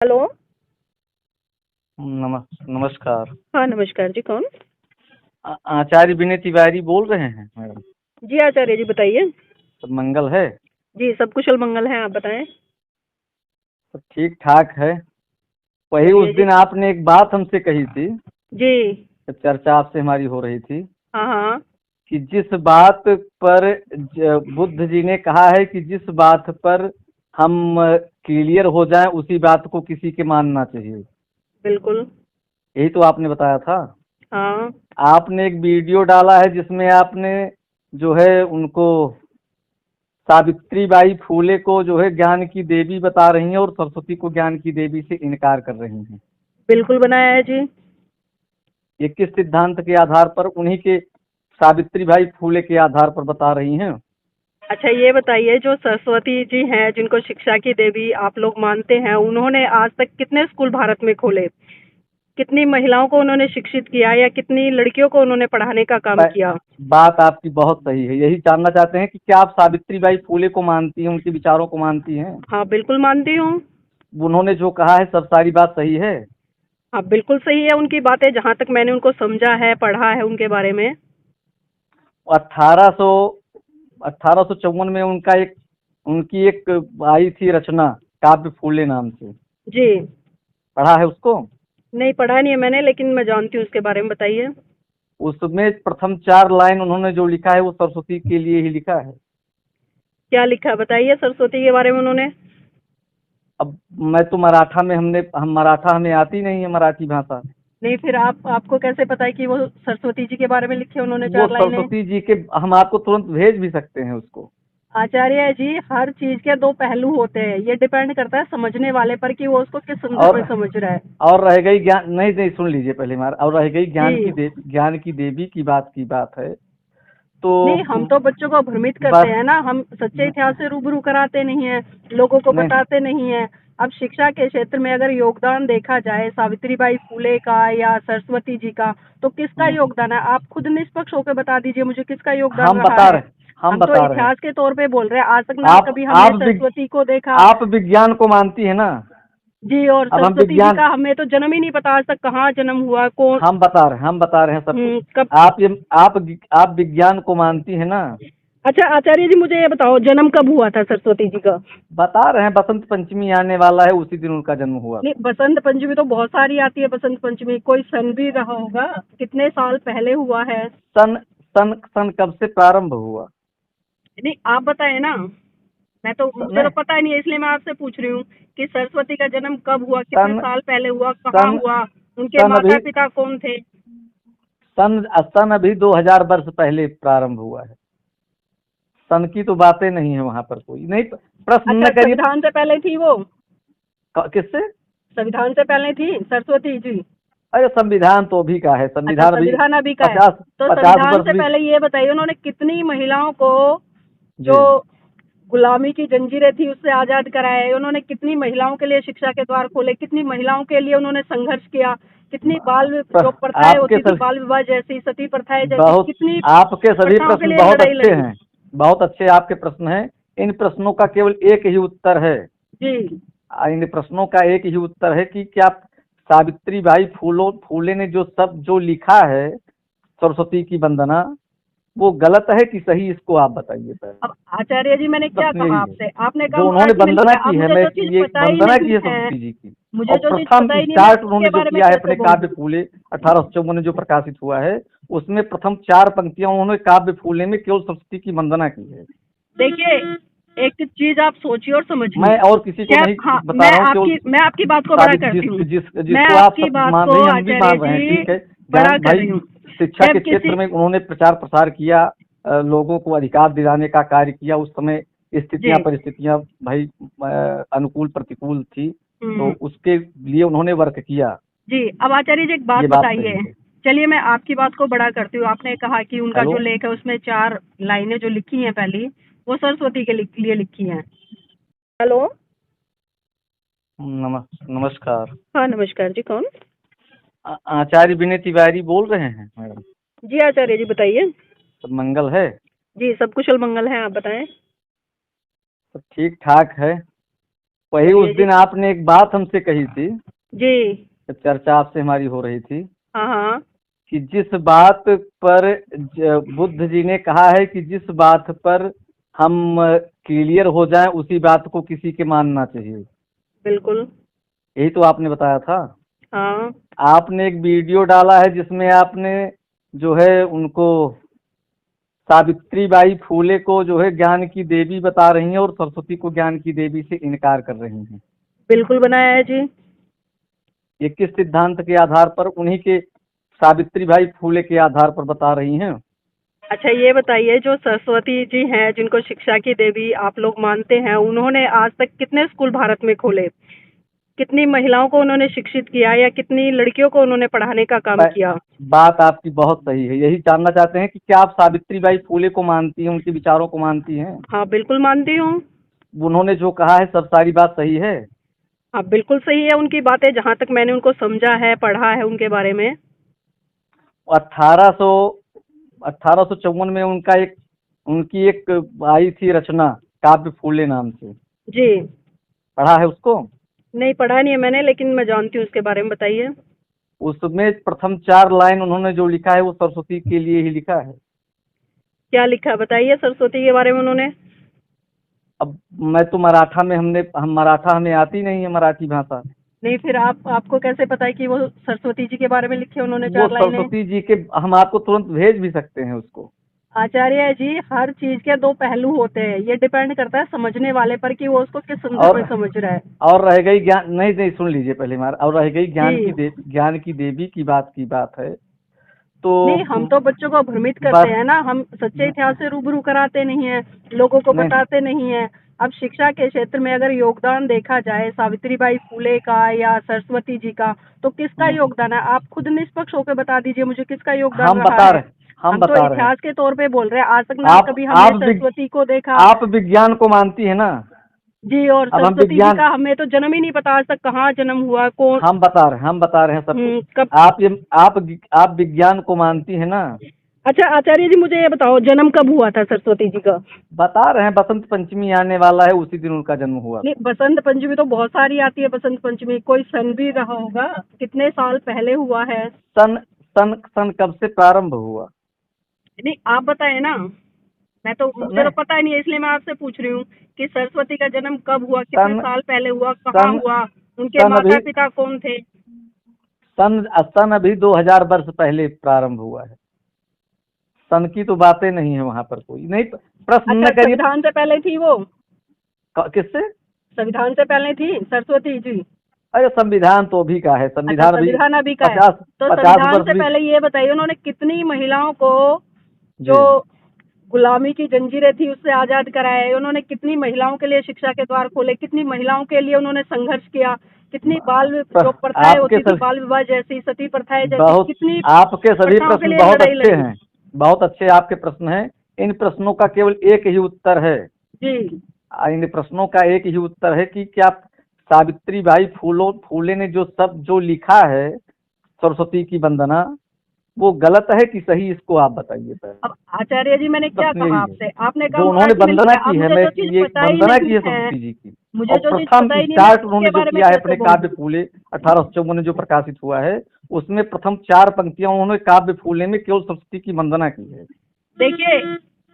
Hello. नमस्कार। हाँ नमस्कार जी, कौन? आचार्य विनय तिवारी बोल रहे हैं मैडम। जी आचार्य जी, बताइए। सब मंगल है? जी सब कुशल मंगल है, आप बताएं। सब ठीक ठाक है। वही उस चलिए जी। दिन आपने एक बात हमसे कही थी, जी। जब चर्चा आपसे हमारी हो रही थी, हाँ हाँ। कि जिस बात पर बुद्ध जी ने कहा है कि जिस बात पर हम क्लियर हो जाएं उसी बात को किसी के मानना चाहिए, बिल्कुल। यही तो आपने बताया था। हाँ। आपने एक वीडियो डाला है जिसमें आपने जो है उनको सावित्री बाई फूले को जो है ज्ञान की देवी बता रही हैं और सरस्वती को ज्ञान की देवी से इनकार कर रही हैं। बिल्कुल बनाया है जी। ये किस सिद्धांत के आधार पर, उन्हीं के सावित्री बाई फूले के आधार पर बता रही हैं? अच्छा ये बताइए, जो सरस्वती जी हैं जिनको शिक्षा की देवी आप लोग मानते हैं, उन्होंने आज तक कितने स्कूल भारत में खोले? कितनी महिलाओं को उन्होंने शिक्षित किया या कितनी लड़कियों को उन्होंने पढ़ाने का काम किया? बात आपकी बहुत सही है। यही जानना चाहते हैं कि क्या आप सावित्री बाई फूले को मानती हैं, उनके विचारों को मानती हैं? हाँ बिल्कुल मानती हूँ। उन्होंने जो कहा है सब सारी बात सही है? हाँ बिल्कुल सही है उनकी बातें, जहाँ तक मैंने उनको समझा है, पढ़ा है उनके बारे में। 1800 1854 में उनकी एक आई थी रचना, काव्य फूले नाम से। जी। पढ़ा है उसको? नहीं पढ़ा नहीं है मैंने, लेकिन मैं जानती हूँ उसके बारे में, बताइए। उसमें प्रथम 4 लाइन उन्होंने जो लिखा है वो सरस्वती के लिए ही लिखा है। क्या लिखा है बताइए सरस्वती के बारे में उन्होंने। अब मैं तो मराठा में, हम मराठा, हमें आती नहीं है मराठी भाषा। नहीं फिर आपको कैसे पता है कि वो सरस्वती जी के बारे में लिखे उन्होंने वो 4 लाइनें? सरस्वती जी के, हम आपको तुरंत भेज भी सकते हैं उसको। आचार्य जी, हर चीज के दो पहलू होते हैं, ये डिपेंड करता है समझने वाले पर कि वो उसको किस संदर्भ और में समझ रहा है। और रह गई ज्ञान, नहीं नहीं सुन लीजिए पहले हमारा, और रह गई जी। ज्ञान की देवी की बात है तो नहीं हम तो बच्चों को भ्रमित करते बस। हैं ना, हम सच्चे इतिहास से रूबरू कराते नहीं है, लोगों को नहीं, बताते नहीं है। अब शिक्षा के क्षेत्र में अगर योगदान देखा जाए सावित्रीबाई फुले का या सरस्वती जी का, तो किसका योगदान है? आप खुद निष्पक्ष होकर बता दीजिए मुझे, किसका योगदान हम रहा बता है? रहे हम हम तो बता रहे हैं। इतिहास के तौर पे बोल रहे हैं, आज तक ना आप कभी हमने आप विग, सरस्वती को देखा। आप विज्ञान को मानती है ना? जी, और अब हम सरस्वती जी विज्ञान, का हमें तो जन्म ही नहीं पता आज तक, कहाँ जन्म हुआ, कौन। हम बता रहे हैं सब कुछ। कब। आप ये आप विज्ञान को मानती है ना? अच्छा आचार्य जी, मुझे ये बताओ जन्म कब हुआ था सरस्वती जी का? बता रहे हैं, बसंत पंचमी आने वाला है, उसी दिन उनका जन्म हुआ नहीं था। बसंत पंचमी तो बहुत सारी आती है, बसंत पंचमी कोई सन भी रहा होगा, कितने साल पहले हुआ है? सन सन सन कब से प्रारंभ हुआ? नहीं आप बताए ना। मैं तो, मुझे तो नहीं, पता ही नहीं है, इसलिए मैं आपसे पूछ रही हूँ कि सरस्वती का जन्म कब हुआ, कितने सन साल पहले हुआ, कहाँ सन हुआ, उनके सन अभी माता पिता कौन थे? सन अभी 2000 वर्ष पहले प्रारंभ हुआ है। सन की तो बातें नहीं है वहां पर, कोई नहीं। प्रश्न न अच्छा करिए। संविधान से पहले थी वो? किससे? संविधान से पहले थी सरस्वती जी? अरे संविधान तो अभी का है, अच्छा संविधान अभी संविधान अभी का है। पचास तो पचास संविधान वर्ष से भी। पहले ये बताइए उन्होंने कितनी महिलाओं को, जी, जो गुलामी की जंजीरें थी उससे आजाद कराया है, उन्होंने कितनी महिलाओं के लिए शिक्षा के द्वार खोले, कितनी महिलाओं के लिए उन्होंने संघर्ष किया, कितनी जो प्रथाएं आपके होती थी सभी बाल विवाह जैसी, सती प्रथाएं जैसी, बहुत कितनी आपके सभी प्रथाओं के प्रश्न लिए बहुत लड़ाई अच्छे लड़ी। हैं। बहुत अच्छे आपके प्रश्न हैं। इन प्रश्नों का केवल एक ही उत्तर है। जी। इन प्रश्नों का एक ही उत्तर है कि क्या सावित्री बाई फूले ने जो लिखा है सरस्वती की वंदना, वो गलत है कि सही, इसको आप बताइए पहले। अब आचार्य जी मैंने क्या प्रश्न कहा यही है। आपसे, आपने कहा जो उन्होंने मराठी में वंदना लिखा है, अब की है, मुझे मैं जो चीज ये पता ही वंदना की नहीं है है, सरस्वती जी की। मुझे और जो चीज प्रथम पता ही नहीं, मैं स्टार्ट उसके उन्होंने जो बारे में किया है कैसे अपने काव्य बोलूं? फूले 1854 में जो प्रकाशित हुआ है, उसमें प्रथम 4 पंक्तियां उन्होंने काव्य फूले में केवल सरस्वती की वंदना की है। देखिए, एक चीज आप सोचिए और समझिए। मैं और किसी को क्या, नहीं हाँ बता रहा हूँ, केवल मैं आपकी बात को बड़ा साबित करती हूँ। मैं जिसको आप आपकी सत्य बात मान को रही हैं, हम भी आचार्य मान रहे हैं, जी ठीक है। बड़ा ज्ञान कर भाई, रही हूँ। शिक्षा के जब क्षेत्र किसी, में उन्होंने प्रचार प्रसार किया, लोगों को अधिकार दिलाने का कार्य किया। उस समय जी। परिस्थितियां भाई अनुकूल प्रतिकूल थी, तो हम्म। उसके लिए उन्होंने वर्क किया। जी अब आचार्य जी एक बात ये बात बताइए। सही है। चलिए मैं आपकी बात को बड़ा करती हूँ, आपने कहा कि उनका हेलो। जो लेख है उसमें 4 लाइनें जो लिखी हैं पहली, वो सरस्वती के लिए लिखी हैं। हेलो। नमस्कार। हाँ नमस्कार जी, कौन? आचार्य विनय तिवारी बोल रहे हैं मैडम। जी आचार्य जी, बताइए। सब मंगल है? जी सब कुशल मंगल है, आप बताएं। सब ठीक ठाक है। वही उस चलिए जी। दिन आपने एक बात हमसे कही थी, जी। जब चर्चा आपसे हमारी हो रही थी, हाँ हाँ। कि जिस बात पर बुद्ध जी ने कहा है कि जिस बात पर हम क्लियर हो जाएं उसी बात को किसी के मानना चाहिए, बिल्कुल। यही तो आपने बताया था। हाँ। आपने एक वीडियो डाला है जिसमें आपने जो है उनको सावित्री बाई फूले को जो है ज्ञान की देवी बता रही हैं और सरस्वती को ज्ञान की देवी से इनकार कर रही हैं। बिल्कुल बनाया है जी। ये किस सिद्धांत के आधार पर, उन्हीं के सावित्री बाई फूले के आधार पर बता रही हैं? अच्छा ये बताइए, जो सरस्वती जी हैं जिनको शिक्षा की देवी आप लोग मानते हैं, उन्होंने आज तक कितने स्कूल भारत में खोले? कितनी महिलाओं को उन्होंने शिक्षित किया या कितनी लड़कियों को उन्होंने पढ़ाने का काम ब- किया? बात आपकी बहुत सही है। यही जानना चाहते हैं कि क्या आप सावित्री बाई फूले को मानती हैं, उनके विचारों को मानती हैं? हाँ बिल्कुल मानती हूँ। उन्होंने जो कहा है सब सारी बात सही है? हाँ बिल्कुल सही है उनकी बातें, जहाँ तक मैंने उनको समझा है, पढ़ा है उनके बारे में। 1800 1854 में उनकी एक आई थी रचना, काव्य फूले नाम से, जी। पढ़ा है उसको? नहीं पढ़ा नहीं है मैंने, लेकिन मैं जानती हूँ उसके बारे में, बताइए। उसमें प्रथम 4 लाइन उन्होंने जो लिखा है वो सरस्वती के लिए ही लिखा है। क्या लिखा है बताइए सरस्वती के बारे में उन्होंने। अब मैं तो मराठा में, हम मराठा, हमें आती नहीं है मराठी भाषा। नहीं फिर आपको कैसे पता है कि वो सरस्वती जी के बारे में लिखे उन्होंने वो 4 लाइनें? सरस्वती जी के, हम आपको तुरंत भेज भी सकते हैं उसको। आचार्य जी, हर चीज के दो पहलू होते हैं, ये डिपेंड करता है समझने वाले पर कि वो उसको किस संदर्भ और में समझ रहा है। और रह गई ज्ञान, नहीं नहीं सुन लीजिए पहले हमारा, और रह गई जी। ज्ञान की देवी की बात है तो नहीं, हम तो बच्चों को भ्रमित करते बस। हैं ना, हम सच्चे इतिहास से रूबरू कराते नहीं है, लोगों को नहीं, बताते नहीं है। अब शिक्षा के क्षेत्र में अगर योगदान देखा जाए सावित्रीबाई फुले का या सरस्वती जी का, तो किसका हम्म, योगदान है? आप खुद निष्पक्ष होकर बता दीजिए मुझे, किसका योगदान हम रहा बता है? रहे हम हम तो बता रहे हैं। इतिहास के तौर पे बोल रहे हैं, आज तक ना आप कभी हमने आप विग, सरस्वती को देखा। आप विज्ञान को मानती है ना? जी, और अब हम सरस्वती जी विज्ञान, का हमें तो जन्म ही नहीं पता आज तक, कहाँ जन्म हुआ, कौन। हम बता रहे हैं सब कुछ। कब। आप ये आप विज्ञान को मानती है ना? अच्छा आचार्य जी, मुझे ये बताओ जन्म कब हुआ था सरस्वती जी का? बता रहे हैं, बसंत पंचमी आने वाला है, उसी दिन उनका जन्म हुआ नहीं, था। बसंत पंचमी तो बहुत सारी आती है, बसंत पंचमी कोई सन भी रहा होगा, कितने साल पहले हुआ है? सन सन सन कब से प्रारंभ हुआ? नहीं आप बताए ना। मैं तो, मुझे तो नहीं, पता ही नहीं है, इसलिए मैं आपसे पूछ रही हूँ कि सरस्वती का जन्म कब हुआ, कितने सन साल पहले हुआ, कहाँ सन हुआ, उनके सन माता अभी पिता कौन थे? सन अभी 2000 वर्ष पहले प्रारंभ हुआ है। सन की तो बातें नहीं है वहां पर, कोई नहीं। प्रश्न अच्छा, न करिए। संविधान से पहले थी वो? किससे? संविधान से पहले थी सरस्वती जी? अरे संविधान तो अभी का है, अच्छा, संविधान अभी संविधान अभी का है। पचास तो पचास संविधान वर्ष से भी। पहले ये बताइए उन्होंने कितनी महिलाओं को, जी, जो गुलामी की जंजीरें थी उससे आजाद कराया है, उन्होंने कितनी महिलाओं के लिए शिक्षा के द्वार खोले, कितनी महिलाओं के लिए उन्होंने संघर्ष किया, कितनी जो प्रथाएं आपके होती थी, सभी बाल विवाह जैसी, सती प्रथाएं जैसी, बहुत कितनी आपके सभी प्रथाओं के प्रश्न लिए बहुत लड़ाई अच्छे लड़ी। हैं, बहुत अच्छे आपके प्रश्न हैं। इन प्रश्नों का केवल एक ही उत्तर है। जी। इन प्रश्नों का एक ही उत्तर है कि क्या सावित्री बाई फूले ने जो लिखा है सरस्वती की वंदना, वो गलत है कि सही, इसको आप बताइए पहले। अब आचार्य जी, मैंने क्या प्रश्न कहा यही है, आपसे? आपने कहा जो उन्होंने मराठी में वंदना लिखा है। अब की है, मुझे मैं जो चीज ये पता ही वंदना की नहीं है है, सरस्वती जी की। मुझे और जो चीज प्रथम पता ही नहीं, मैं स्टार्ट उसके उन्होंने जो बारे में किया है कैसे अपने बोलूं? काव्य फूले 1854 में जो प्रकाशित हुआ है, उसमें प्रथम 4 पंक्तियां उन्होंने काव्य फूले में केवल सरस्वती की वंदना की है। देखिए,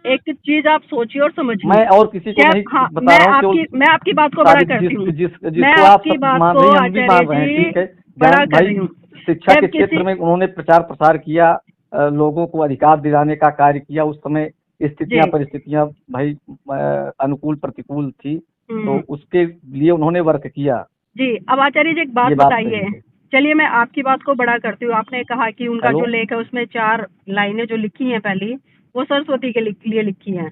एक चीज आप सोचिए और समझिए। मैं और किसी को क्या? नहीं हाँ, बता रहा हूँ, केवल मैं आपकी बात को बड़ा साबित करती हूँ। मैं जिसको आप आपकी सब बात मान को रही हैं, हम भी आचार्य मान रहे हैं, जी ठीक है। बड़ा ज्ञान कर भाई, रही हूँ। शिक्षा के जब क्षेत्र किसी, में उन्होंने प्रचार प्रसार किया, लोगों को अधिकार दिलाने का कार्य किया। उस समय जी। परिस्थितियां भाई अनुकूल प्रतिकूल थी, तो हम्म। उसके लिए उन्होंने वर्क किया। जी, अब आचार्य जी एक बात ये बात बताइए। सही है। चलिए मैं आपकी बात को बड़ा करती हूँ। आपने कहा कि उनका हेलो, जो लेख है उसमें 4 लाइनें जो लिखी हैं पहली, वो सरस्वती के लिए लिखी हैं।